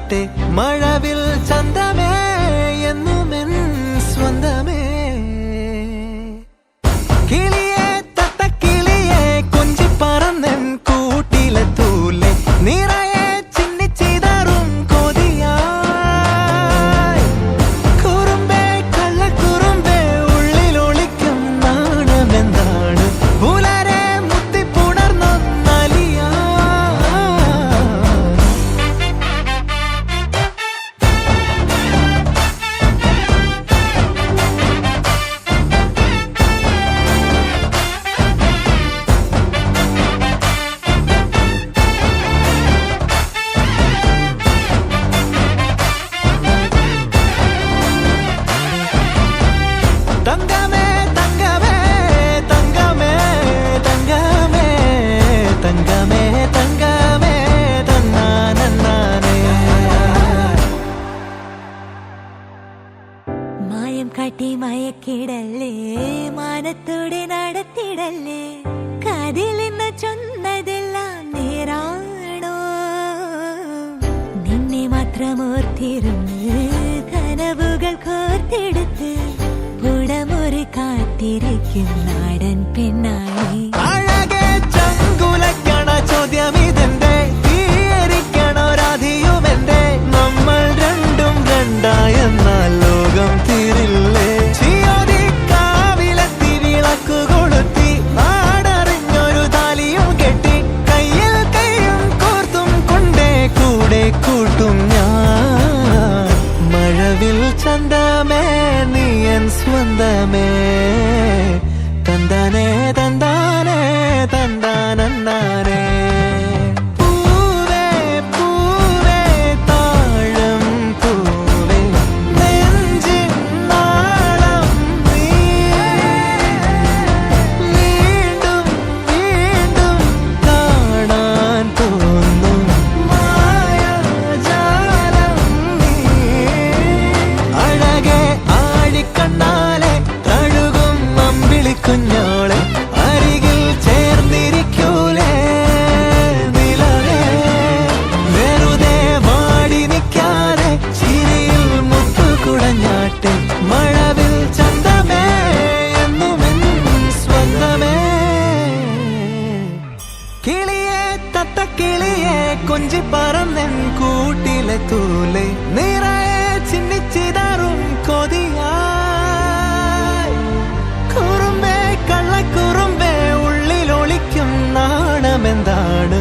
കൊഞ്ചാട്ടെ മഴവിൽ ചന്തമേ എന്നുമെൻ സ്വന്തമേ കിളിയെ തത്തക്കിളിയെ കൊഞ്ചി പറന്നൻ കൂട്ടിലെ തൂലെ നിറയെ ചിന്നിച്ചിതറും കൊതിയായി കുറുമ്പേ കള്ളക്കുറുമ്പേ ഉള്ളിലൊളിക്കും നാണമെന്താണ് പുലരെ മുത്തിപ്പുണർന്നൊന്നലിയാ തങ്കമേ തങ്കമേ തങ്കമേ തങ്കമേ തങ്കമേ തങ്കമേ തന്നാനേ മായം കാട്ടി മയക്കിടല്ലേ മാനത്തോടെ നടത്തിടല്ലേ കാതിലെന്ന് ചൊന്നതെല്ലാം നേരാണോ നിന്നെ മാത്രം ഓർത്തിരുന്ന് കനവുകൾ കോർത്തെടുത്ത് പുടമുറി കാത്തിരിക്കും നാടൻ പെണ്ണായി അഴകെ ചങ്കുലക്കണ ചോദ്യമിതെന്റെ തീയരിക്കണ രാധിയുമെന്റെ നമ്മൾ രണ്ടും രണ്ടായെന്നാൽ ലോകം തീരില്ലേ ചിയോതി കാവിലെത്തി വിളക്കു കൊളുത്തി നാടറിഞ്ഞൊരു താലിയും കെട്ടി കയ്യിൽ കയ്യും കോർത്തും കൊണ്ടേ കൂടെ കൂട്ടും ഞാൻ മഴവിൽ ചന്തമേ നീയൻ സ്വന്തമേ തന്താനേ തന്താനേ തന്താനേ പൂവേ പൂവേ താഴം പൂവേ നെഞ്ചിൻ നാളം നീ വീണ്ടും വീണ്ടും കാണാൻ തോന്നും മായാജാലം നീ അഴകെ ആഴിക്കണ്ണാലെ തഴുകും അമ്പിളിക്കുഞ്ഞോളെ അരികിൽ ചേർന്നിരിക്കൂലേ നിലവേ വെറുതെ വാടി നിൽക്കാതെ ചിരിയിൽ മുത്തുകുടഞ്ഞാട്ടെ മഴവിൽ ചന്തമേ എന്നുമെൻ സ്വന്തമേ കിളിയെ തത്തക്കിളിയെ കൊഞ്ചി പറന്നൻ കൂട്ടിലെ തൂലെ നിറയെ ചിന്നിച്ചിതറും കൊതിയായി കുറുമ്പേ കള്ളക്കുറുമ്പേ ഉള്ളിലൊളിക്കും നാണമെന്താണ്